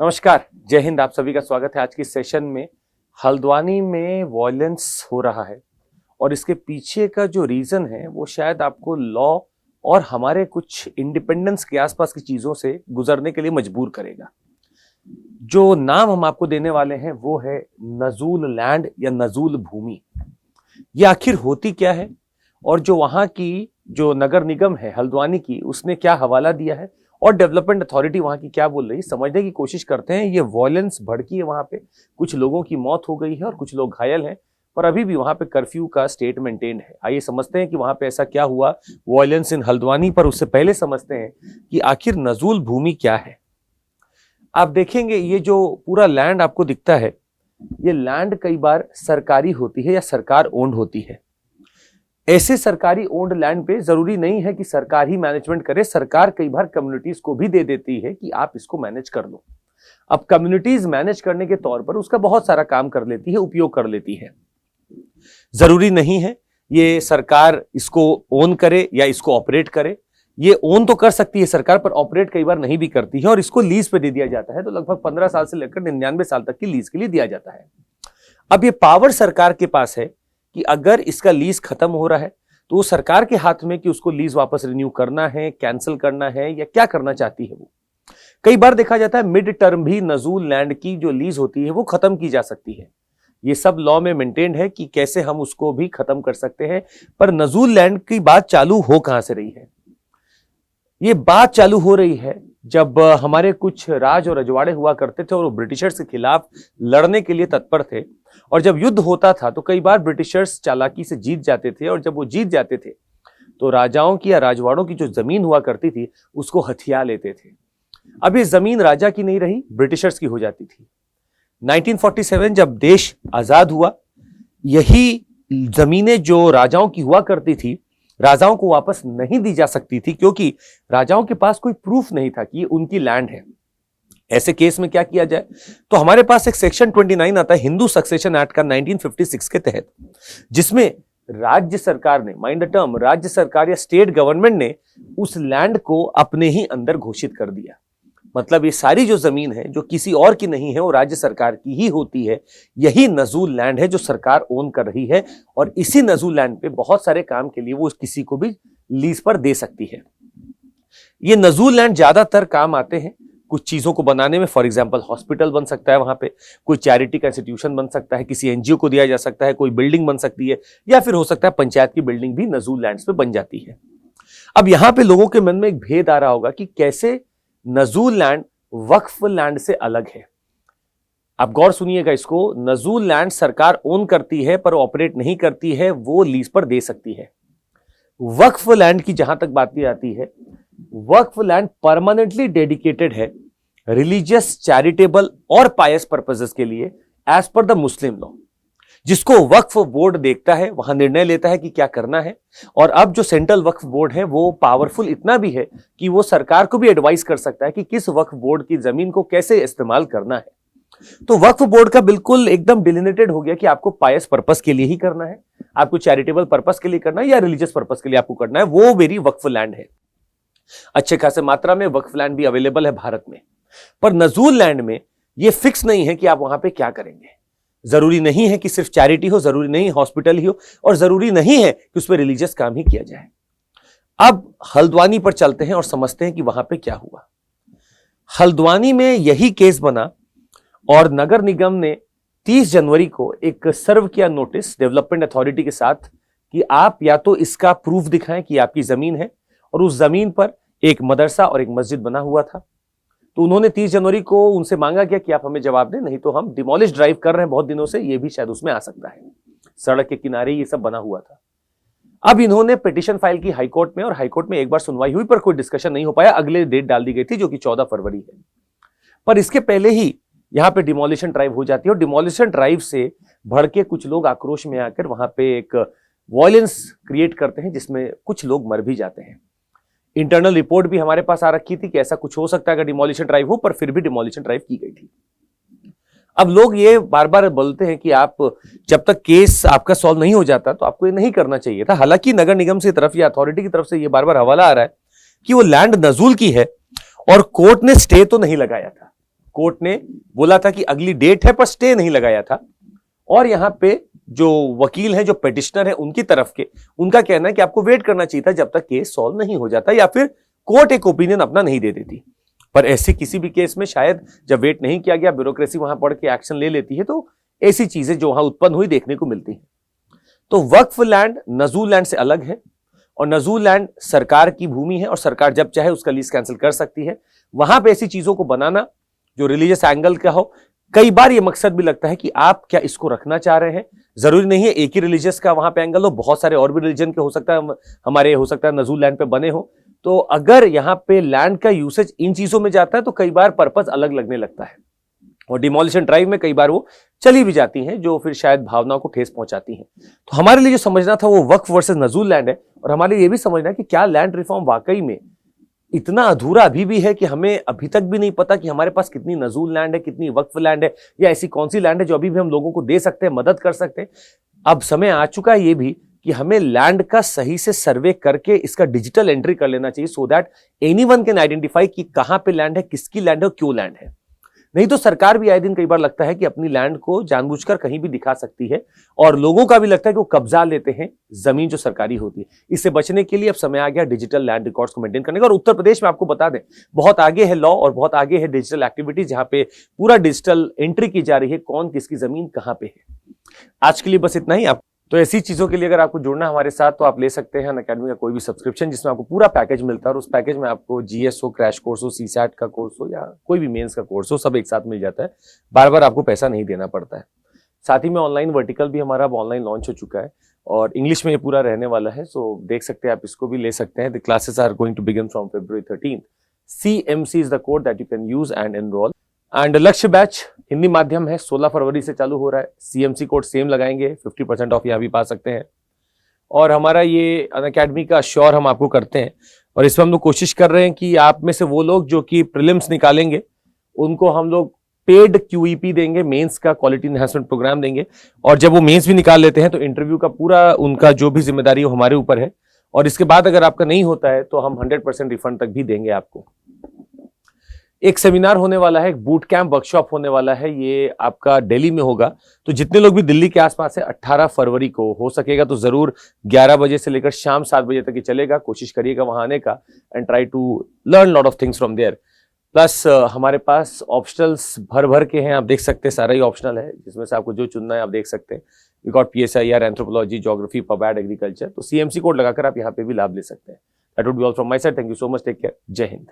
नमस्कार, जय हिंद। आप सभी का स्वागत है आज की सेशन में। हल्द्वानी में वायलेंस हो रहा है और इसके पीछे का जो रीजन है वो शायद आपको लॉ और हमारे कुछ इंडिपेंडेंस के आसपास की चीजों से गुजरने के लिए मजबूर करेगा। जो नाम हम आपको देने वाले हैं वो है नजूल लैंड या नजूल भूमि। ये आखिर होती क्या है और जो वहां की जो नगर निगम है हल्द्वानी की, उसने क्या हवाला दिया है और डेवलपमेंट अथॉरिटी वहां की क्या बोल रही है, समझने की कोशिश करते हैं। ये वायलेंस भड़की है वहां पे, कुछ लोगों की मौत हो गई है और कुछ लोग घायल हैं, पर अभी भी वहां पे कर्फ्यू का स्टेट मेंटेन है। आइए समझते हैं कि वहां पे ऐसा क्या हुआ वायलेंस इन हल्द्वानी पर। उससे पहले समझते हैं कि आखिर नजूल भूमि क्या है। आप देखेंगे ये जो पूरा लैंड आपको दिखता है, ये लैंड कई बार सरकारी होती है या सरकार ओन्ड होती है। ऐसे सरकारी ओन्ड लैंड पे जरूरी नहीं है कि सरकार ही मैनेजमेंट करे, सरकार कई बार कम्युनिटीज को भी दे देती है कि आप इसको मैनेज कर लो। अब कम्युनिटीज मैनेज करने के तौर पर उसका बहुत सारा काम कर लेती है, उपयोग कर लेती है। जरूरी नहीं है ये सरकार इसको ओन करे या इसको ऑपरेट करे। ये ओन तो कर सकती है सरकार, पर ऑपरेट कई बार नहीं भी करती है और इसको लीज पे दे दिया जाता है। तो लगभग 15 साल से लेकर 99 साल तक की लीज के लिए दिया जाता है। अब ये पावर सरकार के पास है कि अगर इसका लीज खत्म हो रहा है तो वो सरकार के हाथ में कि उसको लीज वापस रिन्यू करना है, कैंसिल करना है या क्या करना चाहती है वो। कई बार देखा जाता है मिड टर्म भी नजूल लैंड की जो लीज होती है वो खत्म की जा सकती है। ये सब लॉ में मेंटेन्ड है कि कैसे हम उसको भी खत्म कर सकते हैं। पर नजूल लैंड की बात चालू हो कहां से रही है? ये बात चालू हो रही है जब हमारे कुछ राज और रजवाड़े हुआ करते थे और वो ब्रिटिशर्स के खिलाफ लड़ने के लिए तत्पर थे। और जब युद्ध होता था तो कई बार ब्रिटिशर्स चालाकी से जीत जाते थे और जब वो जीत जाते थे तो राजाओं की या राजवाड़ों की जो जमीन हुआ करती थी उसको हथिया लेते थे। अब ये जमीन राजा की नहीं रही, ब्रिटिशर्स की हो जाती थी। 1947 जब देश आजाद हुआ, यही जमीनें जो राजाओं की हुआ करती थी राजाओं को वापस नहीं दी जा सकती थी, क्योंकि राजाओं के पास कोई प्रूफ नहीं था कि ये उनकी लैंड है। ऐसे केस में क्या किया जाए? तो हमारे पास एक सेक्शन 29 आता है हिंदू सक्सेशन एक्ट का 1956 के तहत, जिसमें राज्य सरकार ने, माइंड द टर्म, राज्य सरकार या स्टेट गवर्नमेंट ने उस लैंड को अपने ही अंदर घोषित कर दिया। मतलब ये सारी जो जमीन है जो किसी और की नहीं है वो राज्य सरकार की ही होती है। यही नजूल लैंड है जो सरकार ओन कर रही है और इसी नजूल लैंड पे बहुत सारे काम के लिए वो किसी को भी लीज पर दे सकती है। ये नजूल लैंड ज्यादातर काम आते हैं कुछ चीजों को बनाने में। फॉर एग्जांपल हॉस्पिटल बन सकता है वहां पे, कोई चैरिटी का इंस्टीट्यूशन बन सकता है, किसी एनजीओ को दिया जा सकता है, कोई बिल्डिंग बन सकती है, या फिर हो सकता है पंचायत की बिल्डिंग भी नजूल लैंड्स पे बन जाती है। अब यहां पे लोगों के मन में एक भेद आ रहा होगा कि कैसे नजूल लैंड वक्फ लैंड से अलग है। आप गौर सुनिएगा इसको। नजूल लैंड सरकार ओन करती है पर ऑपरेट नहीं करती है, वो लीज पर दे सकती है। वक्फ लैंड की जहां तक बात आती है, वक्फ लैंड परमानेंटली डेडिकेटेड है रिलीजियस, चैरिटेबल और पायस पर्पसेस के लिए as per the Muslim law, जिसको वक्फ बोर्ड देखता है, वहां निर्णय लेता है कि क्या करना है। और अब जो सेंट्रल वक्फ बोर्ड है वो पावरफुल इतना भी है कि वो सरकार को भी एडवाइस कर सकता है कि किस वक्फ बोर्ड की जमीन को कैसे इस्तेमाल करना है। तो वक्फ बोर्ड का बिल्कुल एकदम डिलिनेटेड हो गया कि आपको पायस पर्पस के लिए ही करना है, आपको चैरिटेबल पर्पस के लिए करना है या रिलीजियस पर्पस के लिए आपको करना है, वो मेरी वक्फ लैंड है। अच्छे खासे मात्रा में वक्फ लैंड भी अवेलेबल है भारत में। पर नजूल लैंड में ये फिक्स नहीं है कि आप वहां पे क्या करेंगे। जरूरी नहीं है कि सिर्फ चैरिटी हो, जरूरी नहीं हॉस्पिटल ही हो, और जरूरी नहीं है कि उस पर रिलीजियस काम ही किया जाए। अब हल्द्वानी पर चलते हैं और समझते हैं कि वहां पे क्या हुआ। हल्द्वानी में यही केस बना और नगर निगम ने 30 जनवरी को एक सर्व किया नोटिस डेवलपमेंट अथॉरिटी के साथ कि आप या तो इसका प्रूफ दिखाएं कि आपकी जमीन है, और उस जमीन पर एक मदरसा और एक मस्जिद बना हुआ था। तो उन्होंने 30 जनवरी को उनसे मांगा गया कि आप हमें जवाब दें, नहीं तो हम डिमोलिश ड्राइव कर रहे हैं बहुत दिनों से, ये भी शायद उसमें आ सकता है। सड़क के किनारे ये सब बना हुआ था। अब इन्होंने पिटीशन फाइल की हाईकोर्ट में और हाईकोर्ट में एक बार सुनवाई हुई पर कोई डिस्कशन नहीं हो पाया। अगले डेट डाल दी गई थी जो कि 14 फरवरी है। पर इसके पहले ही यहां पे डिमोलिशन ड्राइव हो जाती है और डिमोलिशन ड्राइव से भड़के कुछ लोग आक्रोश में आकर वहां पे एक वायलेंस क्रिएट करते हैं जिसमें कुछ लोग मर भी जाते हैं। इंटरनल रिपोर्ट भी हमारे पास आ रखी थी कि ऐसा कुछ हो सकता है अगर डिमोलिशन ड्राइव हो, पर फिर भी डिमोलिशन ड्राइव की गई थी। अब लोग ये बार बार बोलते हैं कि आप जब तक केस आपका सॉल्व नहीं हो जाता तो आपको ये नहीं करना चाहिए था। हालांकि नगर निगम की तरफ या अथॉरिटी की तरफ से ये बार बार हवाला आ रहा है कि वो लैंड नजूल की है और कोर्ट ने स्टे तो नहीं लगाया था। कोर्ट ने बोला था कि अगली डेट है, पर स्टे नहीं लगाया था। और यहां पे जो वकील हैं, जो पिटिशनर है, उनकी तरफ के, उनका कहना है कि आपको वेट करना चाहिए था जब तक केस सॉल्व नहीं हो जाता या फिर कोर्ट एक ओपिनियन अपना नहीं दे देती। पर ऐसे किसी भी केस में शायद जब वेट नहीं किया गया, ब्यूरोक्रेसी वहां पढ़ के एक्शन ले लेती है, तो ऐसी चीजें जो वहां उत्पन्न हुई देखने को मिलती है। तो वक्फ लैंड नजूल लैंड से अलग है, और नजूल लैंड सरकार की भूमि है और सरकार जब चाहे उसका लीज कैंसिल कर सकती है। वहां पे ऐसी चीजों को बनाना जो रिलीजियस एंगल का हो, कई बार ये मकसद भी लगता है कि आप क्या इसको रखना चाह रहे हैं। जरूरी नहीं है एक ही रिलीजियस का वहां पे एंगल हो, बहुत सारे और भी रिलीजन के हो सकता है, हमारे हो सकता है नजूल लैंड पे बने हो। तो अगर यहाँ पे लैंड का यूसेज इन चीजों में जाता है तो कई बार पर्पस अलग लगने लगता है, और डिमोलिशन ड्राइव में कई बार वो चली भी जाती हैं, जो फिर शायद भावनाओं को ठेस पहुंचाती हैं। तो हमारे लिए जो समझना था वो वक्फ वर्सेस नजूल लैंड है, और हमारे लिए ये भी समझना है कि क्या लैंड रिफॉर्म वाकई में इतना अधूरा अभी भी है कि हमें अभी तक भी नहीं पता कि हमारे पास कितनी नजूल लैंड है, कितनी वक्फ लैंड है, या ऐसी कौन सी लैंड है जो अभी भी हम लोगों को दे सकते हैं, मदद कर सकते हैं। अब समय आ चुका है ये भी कि हमें लैंड का सही से सर्वे करके इसका डिजिटल एंट्री कर लेना चाहिए, so that anyone can identify कि कहां पे लैंड है, किसकी लैंड है और क्यों लैंड है। नहीं तो सरकार भी आए दिन कई बार लगता है कि अपनी लैंड को जानबूझकर कहीं भी दिखा सकती है, और लोगों का भी लगता है कि वो कब्जा लेते हैं जमीन जो सरकारी होती है। इससे बचने के लिए अब समय आ गया डिजिटल लैंड रिकॉर्ड्स को मेंटेन करने का। और उत्तर प्रदेश में आपको बता दें, बहुत आगे है लॉ और बहुत आगे है डिजिटल एक्टिविटीज, जहां पे पूरा डिजिटल एंट्री की जा रही है, कौन किसकी जमीन कहां पे है। आज के लिए बस इतना ही। आप तो ऐसी चीजों के लिए अगर आपको जुड़ना हमारे साथ, तो आप ले सकते हैं अनअकैडमी का कोई भी सब्सक्रिप्शन, जिसमें आपको पूरा पैकेज मिलता है, और उस पैकेज में आपको जीएस हो, क्रैश कोर्स हो, सीसैट का कोर्स हो, या कोई भी मेंस का कोर्स हो, सब एक साथ मिल जाता है। बार बार आपको पैसा नहीं देना पड़ता है। साथ ही में ऑनलाइन वर्टिकल भी हमारा अब ऑनलाइन लॉन्च हो चुका है, और इंग्लिश में ये पूरा रहने वाला है, सो देख सकते हैं, आप इसको भी ले सकते हैं। The classes are going to begin from February 13th। CMC is the code that you can use and enroll. And Lakshya batch Hindi माध्यम है, 16 फरवरी से चालू हो रहा है। CMC कोड सेम लगाएंगे, 50% ऑफ यहाँ भी पा सकते हैं। और हमारा ये अनअकैडमी का श्योर हम आपको करते हैं, और इसमें हम लोग कोशिश कर रहे हैं कि आप में से वो लोग जो कि प्रीलिम्स निकालेंगे, उनको हम लोग पेड QEP देंगे, मेंस का क्वालिटी एनहांसमेंट प्रोग्राम देंगे। और जब वो मेंस भी निकाल लेते हैं तो इंटरव्यू का पूरा उनका जो भी जिम्मेदारी है वो हमारे ऊपर है। और इसके बाद अगर आपका नहीं होता है तो हम 100% रिफंड तक भी देंगे आपको। एक सेमिनार होने वाला है, एक बूट कैंप वर्कशॉप होने वाला है, ये आपका दिल्ली में होगा। तो जितने लोग भी दिल्ली के आसपास है, 18 फरवरी को हो सकेगा तो जरूर 11 बजे से लेकर शाम 7 बजे तक ही चलेगा। कोशिश करिएगा वहां आने का, and try to learn lot of things from there. Plus हमारे पास ऑप्शनल्स भर भर के हैं, आप देख सकते हैं, सारा ही ऑप्शनल है, जिसमें से आपको जो चुनना है आप देख सकते हैं। We got PSIR, anthropology, geography, पबैड, एग्रीकल्चर। तो CMC कोड लगाकर आप यहाँ पे भी लाभ ले सकते हैं। That would be all from my side. Thank you so much, take care, जय हिंद।